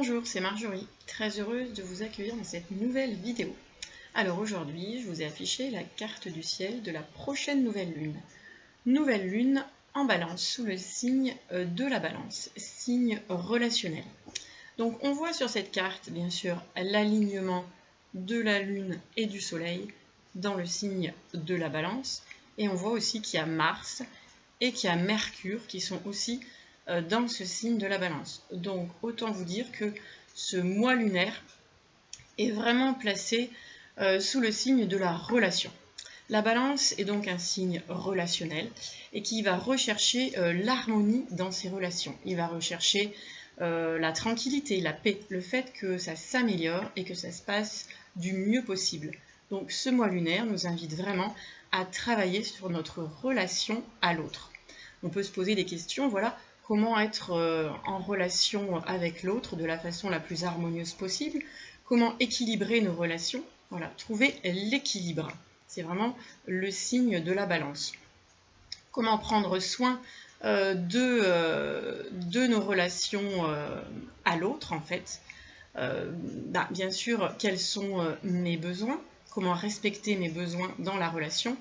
Bonjour, c'est Marjorie, très heureuse de vous accueillir dans cette nouvelle vidéo. Alors aujourd'hui, je vous ai affiché la carte du ciel de la prochaine nouvelle lune. Nouvelle lune en balance, sous le signe de la balance, signe relationnel. Donc on voit sur cette carte, bien sûr, l'alignement de la lune et du soleil dans le signe de la balance. Et on voit aussi qu'il y a Mars et qu'il y a Mercure qui sont aussi dans ce signe de la balance. Donc autant vous dire que ce mois lunaire est vraiment placé sous le signe de la relation. La balance est donc un signe relationnel et qui va rechercher l'harmonie dans ses relations. Il va rechercher la tranquillité, la paix, le fait que ça s'améliore et que ça se passe du mieux possible. Donc ce mois lunaire nous invite vraiment à travailler sur notre relation à l'autre. On peut se poser des questions, voilà, comment être en relation avec l'autre de la façon la plus harmonieuse possible, comment équilibrer nos relations, voilà, trouver l'équilibre. C'est vraiment le signe de la balance. Comment prendre soin de nos relations à l'autre, en fait. Bien sûr, quels sont mes besoins, comment respecter mes besoins dans la relation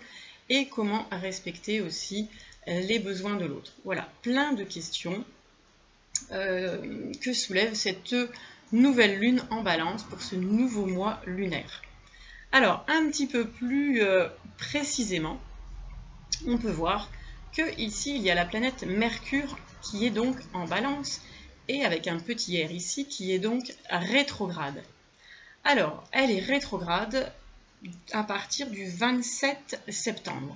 et comment respecter aussi les besoins de l'autre. Voilà, plein de questions que soulève cette nouvelle lune en balance pour ce nouveau mois lunaire. Alors, un petit peu plus précisément, on peut voir que ici, il y a la planète Mercure qui est donc en balance et avec un petit R ici qui est donc rétrograde. Alors, elle est rétrograde à partir du 27 septembre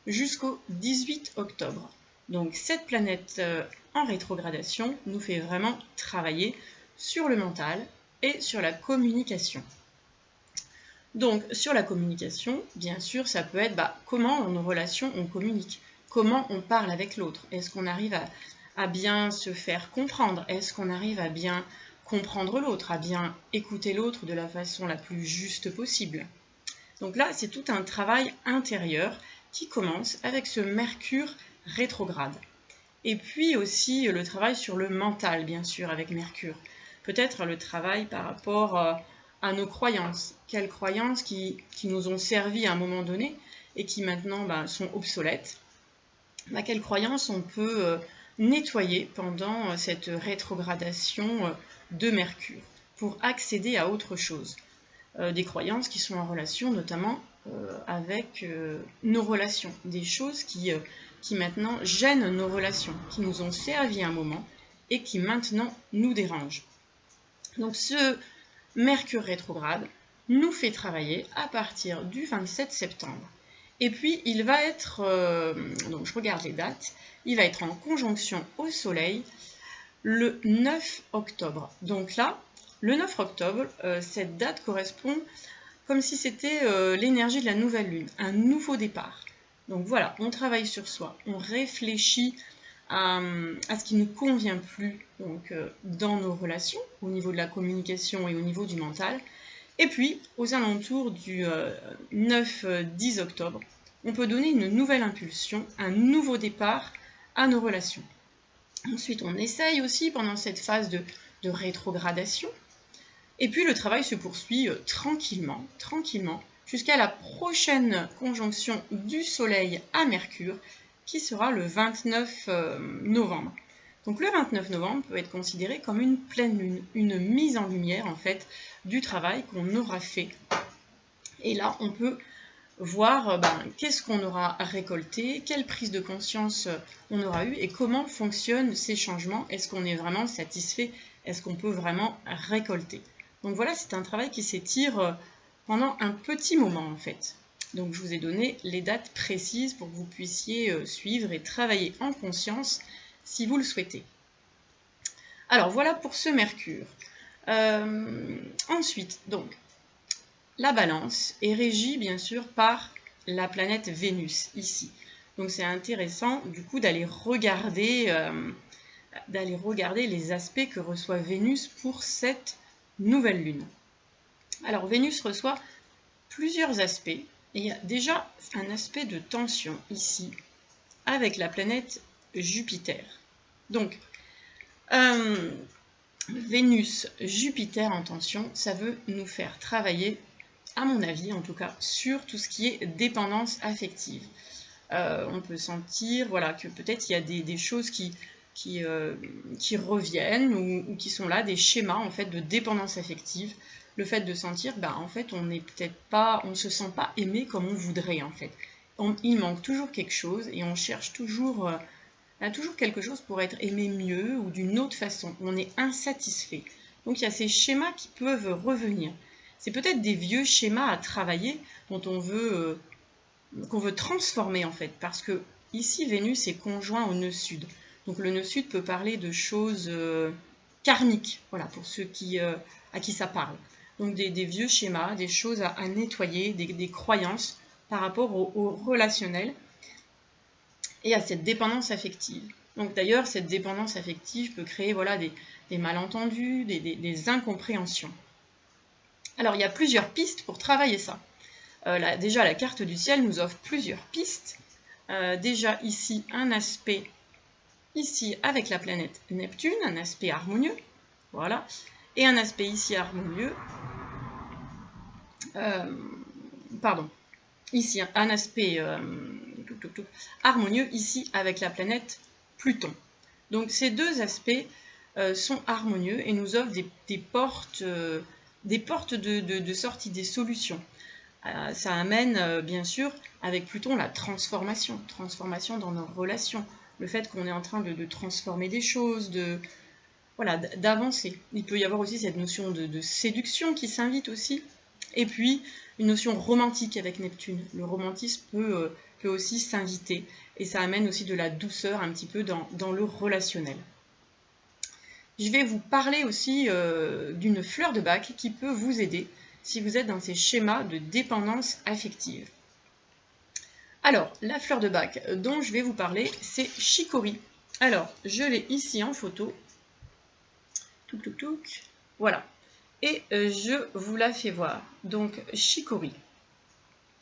jusqu'au 18 octobre. Donc cette planète en rétrogradation nous fait vraiment travailler sur le mental et sur la communication. Donc sur la communication, bien sûr, ça peut être comment dans nos relations on communique, comment on parle avec l'autre, est-ce qu'on arrive à bien se faire comprendre, est-ce qu'on arrive à bien comprendre l'autre, à bien écouter l'autre de la façon la plus juste possible. Donc là, c'est tout un travail intérieur qui commence avec ce Mercure rétrograde. Et puis aussi le travail sur le mental, bien sûr, avec Mercure. Peut-être le travail par rapport à nos croyances. Quelles croyances qui nous ont servi à un moment donné et qui maintenant sont obsolètes. Quelles croyances on peut nettoyer pendant cette rétrogradation de Mercure pour accéder à autre chose. Des croyances qui sont en relation notamment avec nos relations, des choses qui maintenant gênent nos relations, qui nous ont servi un moment et qui maintenant nous dérangent. Donc ce Mercure rétrograde nous fait travailler à partir du 27 septembre. Et puis il va être, donc je regarde les dates, il va être en conjonction au Soleil le 9 octobre. Donc là, le 9 octobre, cette date correspond comme si c'était l'énergie de la nouvelle lune, un nouveau départ. Donc voilà, on travaille sur soi, on réfléchit à ce qui ne nous convient plus dans nos relations, au niveau de la communication et au niveau du mental. Et puis, aux alentours du 9-10 octobre, on peut donner une nouvelle impulsion, un nouveau départ à nos relations. Ensuite, on essaye aussi pendant cette phase de rétrogradation. Et puis, le travail se poursuit tranquillement, jusqu'à la prochaine conjonction du Soleil à Mercure, qui sera le 29 novembre. Donc le 29 novembre peut être considéré comme une pleine lune, une mise en lumière en fait du travail qu'on aura fait. Et là, on peut voir qu'est-ce qu'on aura récolté, quelle prise de conscience on aura eu et comment fonctionnent ces changements. Est-ce qu'on est vraiment satisfait? Est-ce qu'on peut vraiment récolter? Donc voilà, c'est un travail qui s'étire pendant un petit moment en fait. Donc je vous ai donné les dates précises pour que vous puissiez suivre et travailler en conscience si vous le souhaitez. Alors voilà pour ce Mercure. Ensuite, donc, la balance est régie bien sûr par la planète Vénus ici. Donc c'est intéressant du coup d'aller regarder les aspects que reçoit Vénus pour cette nouvelle lune. Alors Vénus reçoit plusieurs aspects. Et il y a déjà un aspect de tension ici avec la planète Jupiter. Donc Vénus, Jupiter en tension, ça veut nous faire travailler, à mon avis en tout cas, sur tout ce qui est dépendance affective. On peut sentir voilà, que peut-être il y a des choses qui reviennent ou qui sont là, des schémas en fait de dépendance affective. Le fait de sentir, en fait, on ne se sent pas aimé comme on voudrait en fait. Il manque toujours quelque chose et on cherche toujours, toujours quelque chose pour être aimé mieux ou d'une autre façon. On est insatisfait. Donc il y a ces schémas qui peuvent revenir. C'est peut-être des vieux schémas à travailler dont on veut qu'on veut transformer en fait, parce que ici Vénus est conjoint au nœud sud. Donc le nœud sud peut parler de choses karmiques, voilà, pour ceux à qui ça parle. Donc des vieux schémas, des choses à nettoyer, des croyances par rapport au relationnel et à cette dépendance affective. Donc d'ailleurs, cette dépendance affective peut créer voilà, des malentendus, des incompréhensions. Alors il y a plusieurs pistes pour travailler ça. Déjà, la carte du ciel nous offre plusieurs pistes. Déjà ici, un aspect ici avec la planète Neptune, un aspect harmonieux, voilà, et un aspect ici harmonieux, ici un aspect harmonieux ici avec la planète Pluton. Donc ces deux aspects sont harmonieux et nous offrent des portes de sortie, des solutions. Ça amène bien sûr avec Pluton la transformation dans nos relations, le fait qu'on est en train de transformer des choses, voilà, d'avancer. Il peut y avoir aussi cette notion de séduction qui s'invite aussi, et puis une notion romantique avec Neptune. Le romantisme peut aussi s'inviter, et ça amène aussi de la douceur un petit peu dans le relationnel. Je vais vous parler aussi d'une fleur de bac qui peut vous aider si vous êtes dans ces schémas de dépendance affective. Alors, la fleur de bac dont je vais vous parler, c'est Chicory. Alors, je l'ai ici en photo. Voilà. Et je vous la fais voir. Donc, Chicory.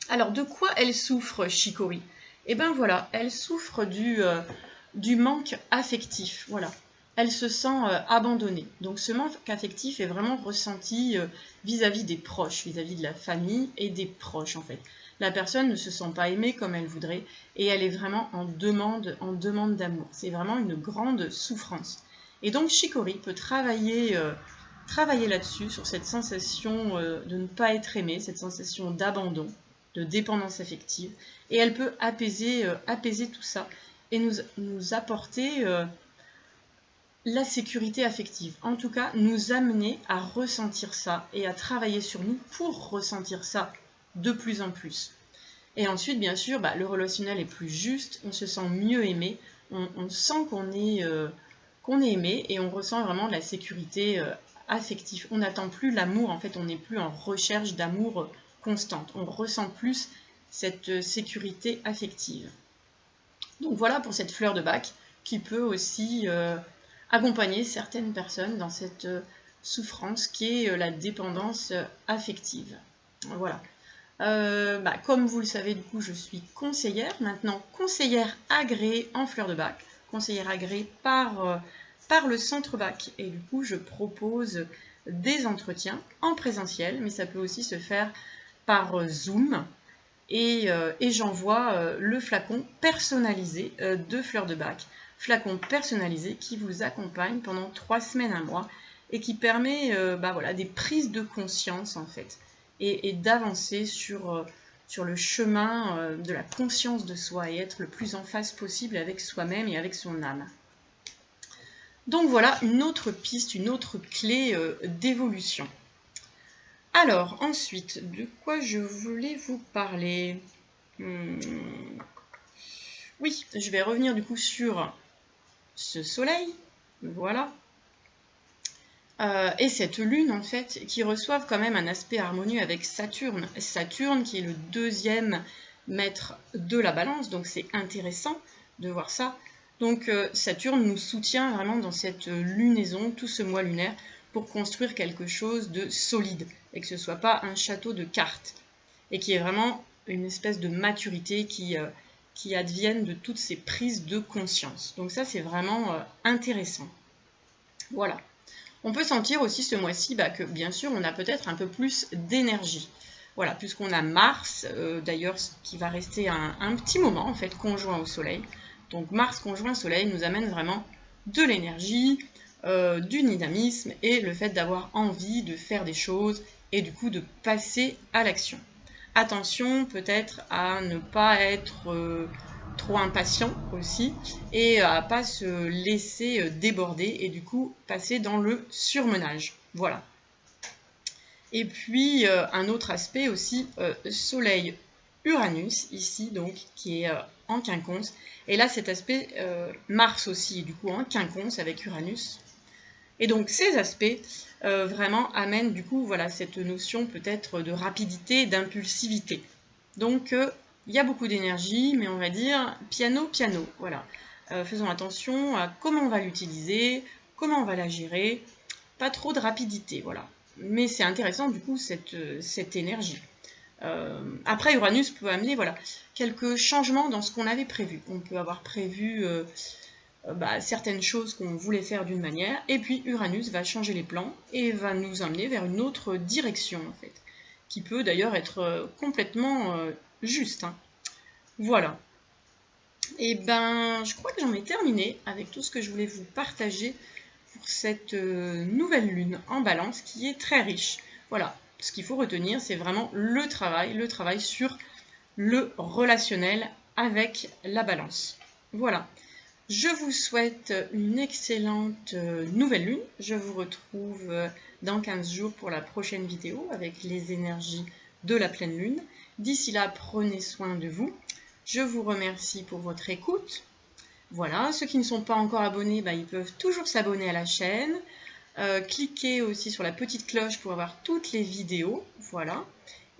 Alors, de quoi elle souffre, Chicory? Eh bien voilà, elle souffre du manque affectif. Voilà. Elle se sent abandonnée. Donc ce manque affectif est vraiment ressenti vis-à-vis des proches, vis-à-vis de la famille et des proches en fait. La personne ne se sent pas aimée comme elle voudrait et elle est vraiment en demande d'amour. C'est vraiment une grande souffrance. Et donc Chicory peut travailler là-dessus, sur cette sensation de ne pas être aimée, cette sensation d'abandon, de dépendance affective, et elle peut apaiser tout ça et nous apporter la sécurité affective. En tout cas, nous amener à ressentir ça et à travailler sur nous pour ressentir ça de plus en plus. Et ensuite, bien sûr, le relationnel est plus juste, on se sent mieux aimé, on sent qu'on est aimé et on ressent vraiment la sécurité affective. On n'attend plus l'amour, en fait, on n'est plus en recherche d'amour constante. On ressent plus cette sécurité affective. Donc voilà pour cette fleur de bac qui peut aussi accompagner certaines personnes dans cette souffrance qui est la dépendance affective. Voilà. Comme vous le savez, du coup, je suis conseillère. Maintenant, conseillère agréée en fleur de bac. Conseillère agréée par le centre bac. Et du coup, je propose des entretiens en présentiel, mais ça peut aussi se faire par Zoom. Et j'envoie le flacon personnalisé de fleur de bac. Flacon personnalisé qui vous accompagne pendant 3 semaines, 1 mois et qui permet voilà, des prises de conscience en fait et d'avancer sur le chemin de la conscience de soi et être le plus en phase possible avec soi-même et avec son âme. Donc voilà une autre piste, une autre clé d'évolution. Alors, ensuite, de quoi je voulais vous parler? Oui, je vais revenir du coup sur ce soleil, voilà, et cette lune en fait, qui reçoivent quand même un aspect harmonieux avec Saturne. Saturne qui est le 2e maître de la balance, donc c'est intéressant de voir ça. Donc Saturne nous soutient vraiment dans cette lunaison, tout ce mois lunaire, pour construire quelque chose de solide, et que ce ne soit pas un château de cartes, et qui est vraiment une espèce de maturité qui advienne de toutes ces prises de conscience. Donc ça, c'est vraiment intéressant. Voilà. On peut sentir aussi ce mois-ci que bien sûr on a peut-être un peu plus d'énergie. Voilà, puisqu'on a Mars, d'ailleurs qui va rester un petit moment en fait conjoint au Soleil. Donc Mars conjoint Soleil nous amène vraiment de l'énergie, du dynamisme et le fait d'avoir envie de faire des choses et du coup de passer à l'action. Attention peut-être à ne pas être trop impatient aussi et à pas se laisser déborder et du coup passer dans le surmenage. Voilà. Et puis un autre aspect aussi, Soleil Uranus ici donc qui est en quinconce. Et là cet aspect Mars aussi du coup en quinconce avec Uranus. Et donc ces aspects vraiment amènent du coup voilà cette notion peut-être de rapidité, d'impulsivité. Donc il y a beaucoup d'énergie, mais on va dire piano, piano. Voilà. Faisons attention à comment on va l'utiliser, comment on va la gérer. Pas trop de rapidité, voilà. Mais c'est intéressant du coup cette énergie. Après, Uranus peut amener voilà, quelques changements dans ce qu'on avait prévu. On peut avoir prévu certaines choses qu'on voulait faire d'une manière, et puis Uranus va changer les plans et va nous emmener vers une autre direction en fait, qui peut d'ailleurs être complètement juste. Hein. Voilà. Et ben, je crois que j'en ai terminé avec tout ce que je voulais vous partager pour cette nouvelle lune en balance qui est très riche. Voilà, ce qu'il faut retenir, c'est vraiment le travail sur le relationnel avec la balance. Voilà. Je vous souhaite une excellente nouvelle lune. Je vous retrouve dans 15 jours pour la prochaine vidéo avec les énergies de la pleine lune. D'ici là, prenez soin de vous. Je vous remercie pour votre écoute. Voilà, ceux qui ne sont pas encore abonnés, ils peuvent toujours s'abonner à la chaîne. Cliquez aussi sur la petite cloche pour avoir toutes les vidéos. Voilà.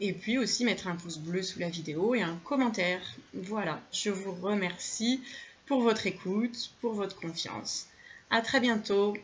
Et puis aussi mettre un pouce bleu sous la vidéo et un commentaire. Voilà, je vous remercie pour votre écoute, pour votre confiance. À très bientôt.